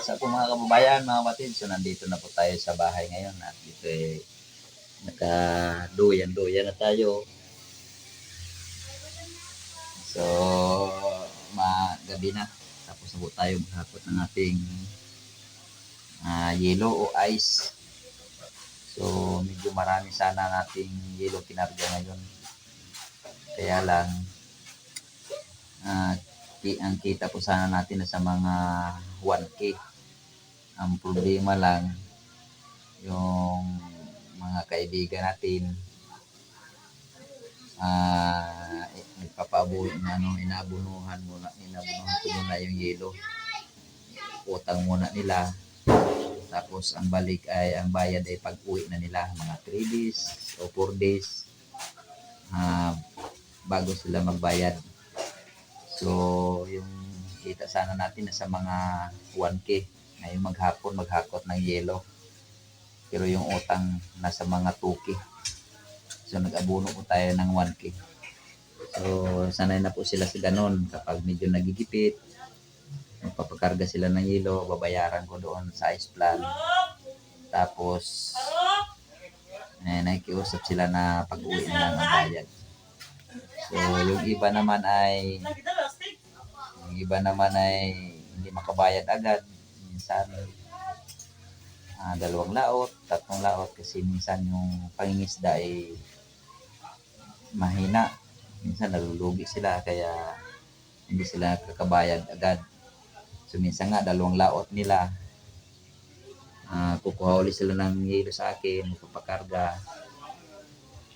what's up po mga kababayan, mga kapatid. So nandito na po tayo sa bahay ngayon at dito nakaduyan-duyan na tayo. So gabi na. Tapos na po tayo maghakot ng ating yelo o ice. So medyo marami sana nating yelo kinarga ngayon. Kaya lang ang kita po sana natin na sa mga 1K. Ang problema lang yung mga kaibigan natin inaabunuhan ko muna yung yelo. Utang muna nila. Tapos ang balik ay ang bayad ay pag-uwi na nila mga 3 days o 4 days bago sila magbayad. So yung kita sana natin na sa mga 1K ngayon maghakot ng yelo. Pero yung utang nasa mga 2K. So nag-abuno po tayo ng 1K. So sanay na po sila sa ganon. Kapag medyo nagigipit, magpapakarga sila ng yelo, babayaran ko doon sa ice plan. Tapos nakikiusap sila na pag-uwi na lang ang bayad. So yung iba naman ay hindi makabayad agad. Minsan 2 laot, 3 laot kasi minsan yung pangingisda ay mahina. Minsan nalulugi sila kaya hindi sila kakabayad agad. So minsan nga 2 laot nila. Kukuha ulit sila ng yelo sa akin, magpapakarga.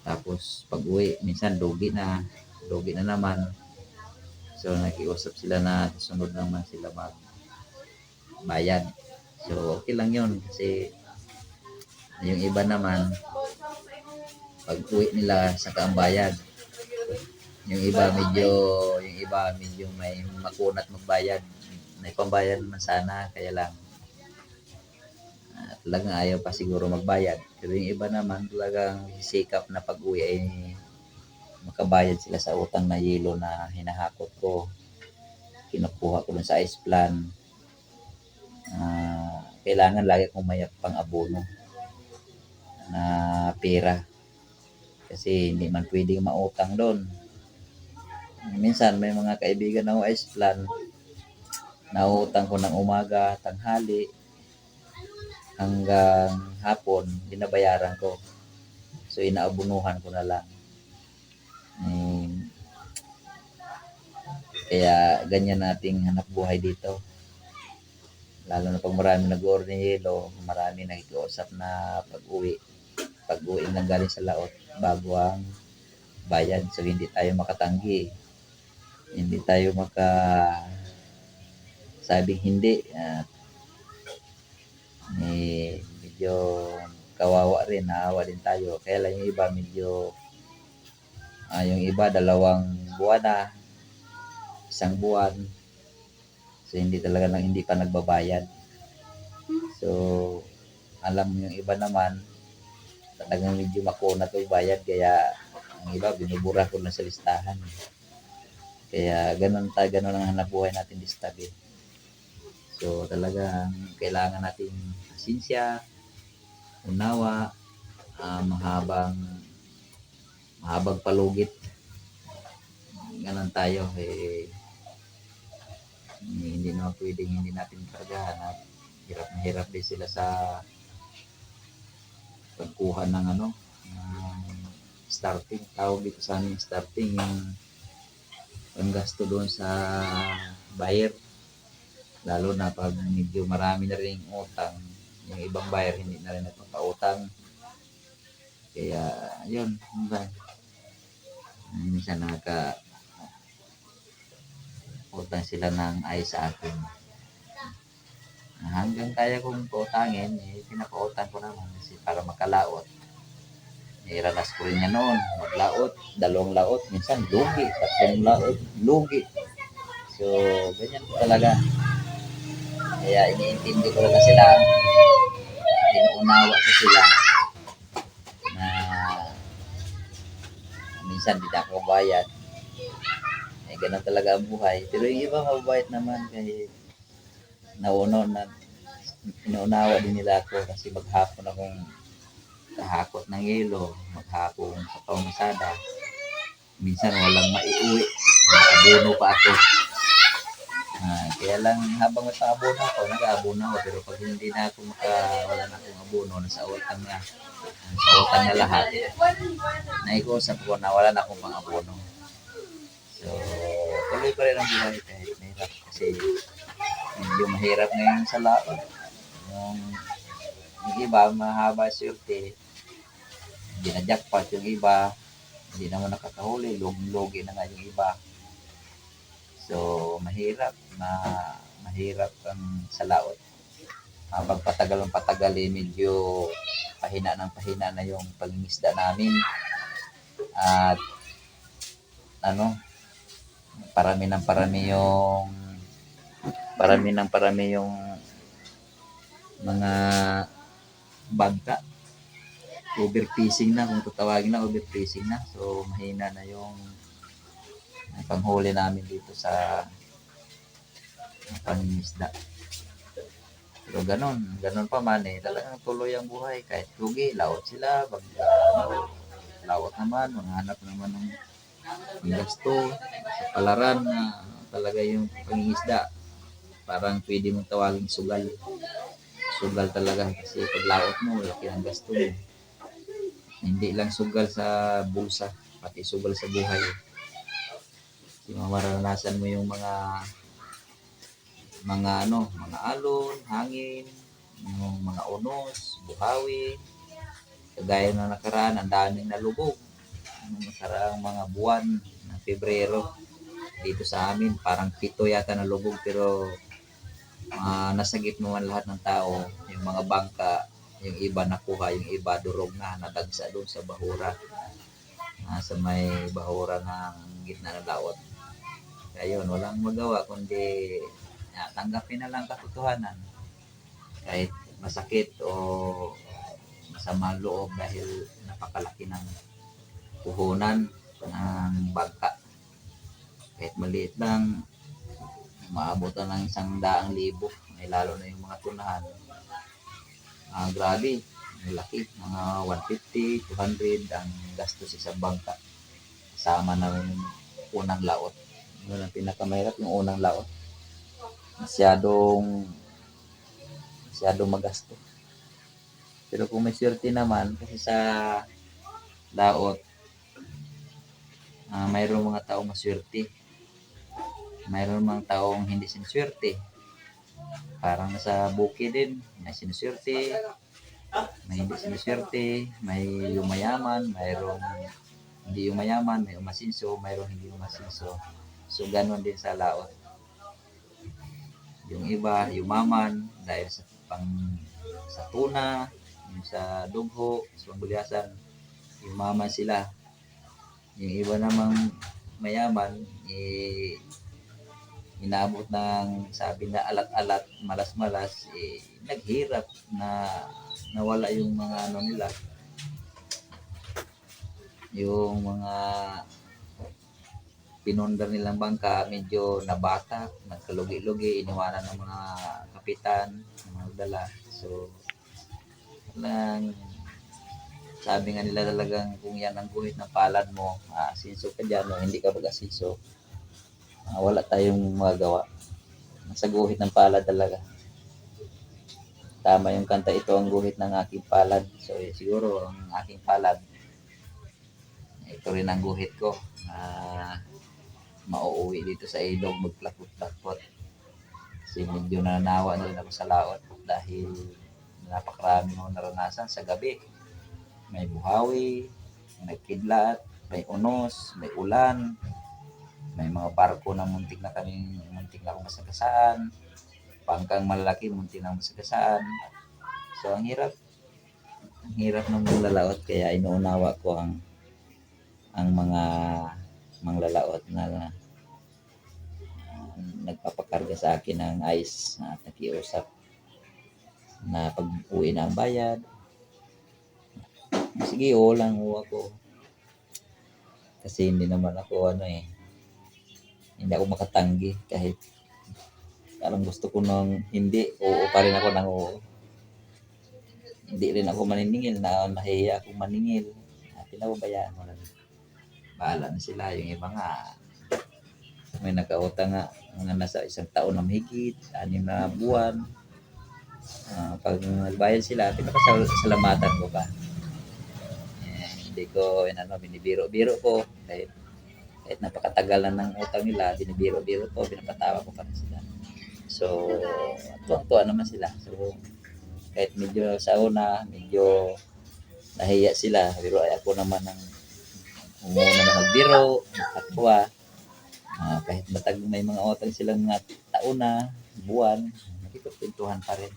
Tapos pag uwi, minsan lugi na naman. So nakiusap sila na sunod naman sila magbayad. So okay lang yun kasi yung iba naman pag uwi nila saka ang bayad. Yung iba medyo may makunat magbayad. May pambayad naman sana kaya lang talagang ayaw pa siguro magbayad. Pero yung iba naman talagang sikap na pag uwi ay makabayad sila sa utang na yelo na hinahakot ko. Kinukuha ko dun sa ice plan. Kailangan lagi kong may pang-abono na pera. Kasi hindi man pwedeng mautang doon. Minsan may mga kaibigan na ice plan nautang ko ng umaga, tanghali, hanggang hapon, binabayaran ko. So inaabunuhan ko na lang. Kaya ganyan nating hanap buhay dito. Lalo na pag marami nag-order ng yelo, marami nakikiusap na pag-uwi lang galing sa laot bago ang bayad. So hindi tayo makatanggi. Hindi tayo sabing hindi. Medyo kawawa rin, naawa din tayo. Kaya lang yung iba medyo yung iba 2 buwan na, 1 buwan. So hindi pa nagbabayad. So alam mo yung iba naman talagang medyo makunat yung bayad kaya ang iba binubura ko na sa listahan. Kaya ganun ang hanap buhay natin this tabi. So talagang kailangan natin pasensya, unawa, mahabang palugit. Ganun tayo hindi naman pwedeng hindi natin kargahan at hirap din sila sa pagkuha ng starting. Tawag dito sa amin starting yung panggasto doon sa buyer. Lalo na pag medyo marami na rin utang, yung ibang buyer hindi na rin nagpapautang. Kaya yun, minsan utang sila ng ay sa akin. Hanggang kaya kong pautangin, pinapautang ko naman kasi para makalaot. Ranas ko rin yan noon, maglaot, 2 laot, minsan lugi, 3 laot, lugi. So, ganyan po talaga. Kaya iniintindi ko lang sila, inuunawa ko sila na minsan di na ako bayad. Ganun talaga ang buhay. Pero yung iba mababait naman kahit nauno na Inuunawa din nila ako kasi maghapon akong kahakot ng yelo, maghapon sa kalsada. Minsan walang maiuwi, nag-abono pa ako. Kaya lang habang may pang-abono ako, nag-aabono ako. Pero pag hindi na ako wala na akong abono, nasa utang na. Nasa utang na lahat. Naikuusap ko na wala na akong pang-abono. So, tuloy pa rin ang buhay kahit mahirap. Kasi medyo mahirap ngayon sa laot. Yung iba, mahaba swerte. Hindi na jackpot yung iba. Hindi naman nakakahuli. Logi na nga yung iba. So, mahirap kang sa laot. Habang patagal medyo pahina na yung pangingisda namin. At parami yung mga bangka. Overfishing na, kung tutawagin na, overfishing na. So, mahina na yung panghuli namin dito sa pangingisda. Pero ganun pa man talagang tuloy ang buhay. Kahit lugi, laot sila. Laot naman, maghanap naman ng gasto. Sa palaran na talaga yung pangingisda. Parang pwede mong tawagin sugal. Sugal talaga kasi pag laot mo, laki ang gasto mo. Hindi lang sugal sa bulsa, pati sugal sa buhay. Kasi maranasan mo yung mga alon, hangin, yung mga unos, buhawi. Kagaya na nakaraan, ang daming nalubog. Nakaraang mga buwan ng Pebrero dito sa amin, parang 7 yata nalubog pero nasagip naman lahat ng tao. Yung mga bangka, yung iba nakuha, yung iba durog na, nadagsa doon sa bahura. Sa may bahura ng gitna ng laot. Kaya yun, walang magawa kundi tanggapin na lang katotohanan. Kahit masakit o masama loob dahil napakalaki ng puhunan ng bangka. Kahit maliit lang, maabot na ng 100,000. Lalo na yung mga tunahan. Grabe, malaki. Mga 150, 200 ang gastos sa bangka. Kasama na yung unang laot. Yun ang pinakamahirap, yung unang laot. Masyadong magasto. Pero kung may swerte naman, kasi sa laot, mayroong mga taong maswerte. Mayroong mga taong hindi siniswerte. Parang nasa bukid din, may siniswerte, may hindi siniswerte, may yumayaman, mayroong hindi yumayaman, may umasinso, mayroong hindi umasinso. So, ganun din sa laot. Yung iba, yumaman dahil sa tuna, yung sa dugho, sa pangbuliasan, yumaman sila. Yung iba namang mayaman, inabot ng sabi na alat-alat, malas-malas, naghirap na nawala yung mga nila. Yung mga pinundar nilang bangka, medyo nabata, nagkalugi-lugi, iniwanan ng mga kapitan, ng mga dala. So, sabi nga nila talagang kung yan ang guhit ng palad mo, asinso ka dyan o hindi ka mag-asinso, wala tayong magagawa. Nasa guhit ng palad talaga. Tama yung kanta, ito ang guhit ng aking palad. So, siguro ang aking palad, ito rin ang guhit ko. Mauuwi dito sa ilog, magplakot-plakot. Kasi medyo nananawa na rin ako sa laot dahil napakarami mo naranasan sa gabi. May buhawi, may kidlat, may unos, may ulan, may mga barko na muntik na akong masagasaan, pangkang malaki, muntik na masagasaan. So, ang hirap ng manglalaot, kaya inuunawa ko ang mga manglalaot na nagpapakarga sa akin ng ice at nakiusap na pag uwi na ang bayad, sige, lang ako. Kasi hindi naman ako hindi ako makatanggi kahit Parang gusto ko nang hindi, oo pa rin ako ng oo. Hindi rin ako maniningil na nahihiya akong maningil. Pinababayaan ko lang. Bahala na sila. Yung iba nga, may nagkautang nga, mga nasa 1 taon na mahigit, 6 na buwan. Pag nagbayad sila, pinakasalamatan ko pa. Hindi ko, binibiro-biro ko. Kahit napakatagal na ng utang nila, binibiro-biro ko, pinapatawa ko pa rin sila. So, tuwa naman sila. So, kahit medyo sa una, medyo nahiya sila. Pero ay ako naman ang umuna na magbiro, magpatawa. Kahit may mga utang silang nga taon na, buwan, nakikipagpintuhan pa rin.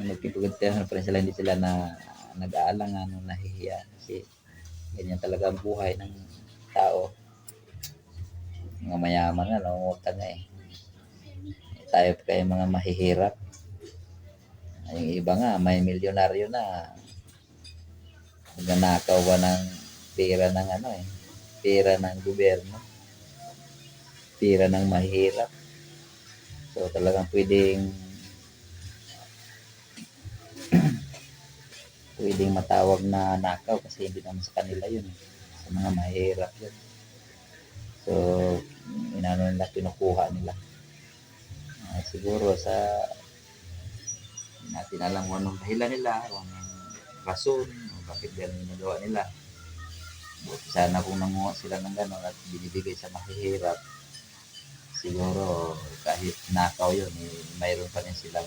Nagkipagpintuhan pa rin sila, hindi sila na nag-aalangan o nahihiya. Kasi ganyan talaga ang buhay ng tao. Mga mayaman nga, nangungutang nga eh. Tayo pa kayo mga mahihirap. Yung iba nga, may milyonaryo na. Nagnanakaw ba ng pera ng pera ng gobyerno. Pera ng mahirap. So talagang pwedeng matawag na nakaw kasi hindi naman sa kanila yun. Sa mga mahirap yun. So, inano nila, kinukuha nila. Siguro sa natin alam kung anong dahilan nila, kung anong rason, bakit ganun ginagawa nila. Sana kung nanguha sila ng gano'n at binibigay sa mahihirap, siguro kahit nakaw yun, mayroon pa rin silang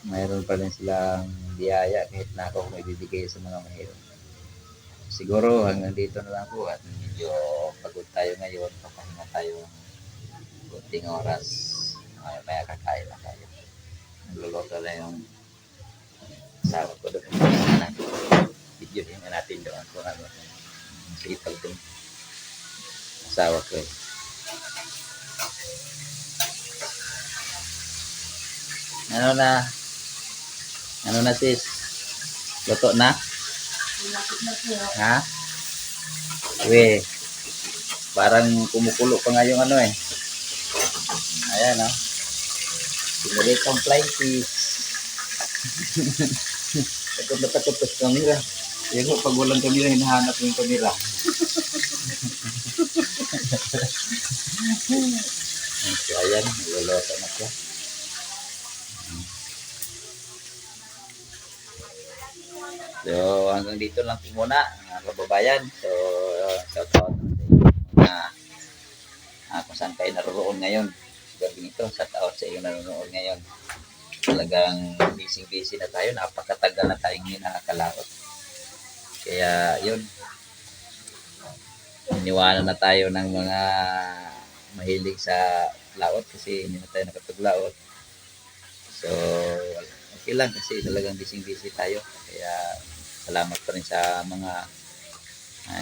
mayroon pa rin silang biyaya kahit nakaw may bibigay sa mga mahirap. Siguro hanggang dito na lang po at medyo pagod tayo ngayon, papahinga tayo kunting oras. Maya kakain na tayo. Nagluluto na yung asawa ko doon. Video din natin doon kung ano. Sipag doon. Asawa ko eh. Ano na sis? Luto na? Ha? We. Parang kumukulo pa nga yung eh. Ayan Simulit ang flying fish. Takot na takot sa camera. Yung pag walang camera, hinahanap yung camera. So ayan, niloloto na siya. So hanggang dito lang po muna mga kababayan. So shout out kung saan kayo naroon ngayon. Gabi ito, shout out sa iyo nanonood ngayon. Talagang busy na tayo. Napakatagal na tayong hindi nakakalaot. Kaya yun. Iniwanan na tayo ng mga mahilig sa laot kasi hindi na tayo nakapaglaot. So, okay lang kasi talagang busy tayo. Kaya salamat pa rin sa mga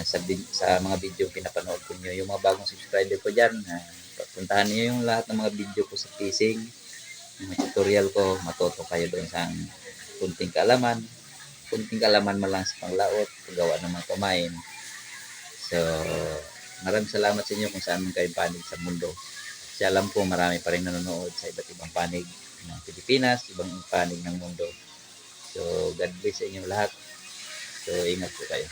sa mga video pinapanood ko nyo. Yung mga bagong subscriber ko dyan, puntahan niyo yung lahat ng mga video ko sa fishing, mga tutorial ko, matuto kayo doon sa kunting kaalaman man lang sa panglaot, paggawa ng mga kumain. So, maraming salamat sa inyo kung saan man kayo panig sa mundo. Kasi alam ko marami pa rin nanonood sa iba't ibang panig ng Pilipinas, ibang panig ng mundo. So, God bless sa inyo lahat. So, ingat po kayo.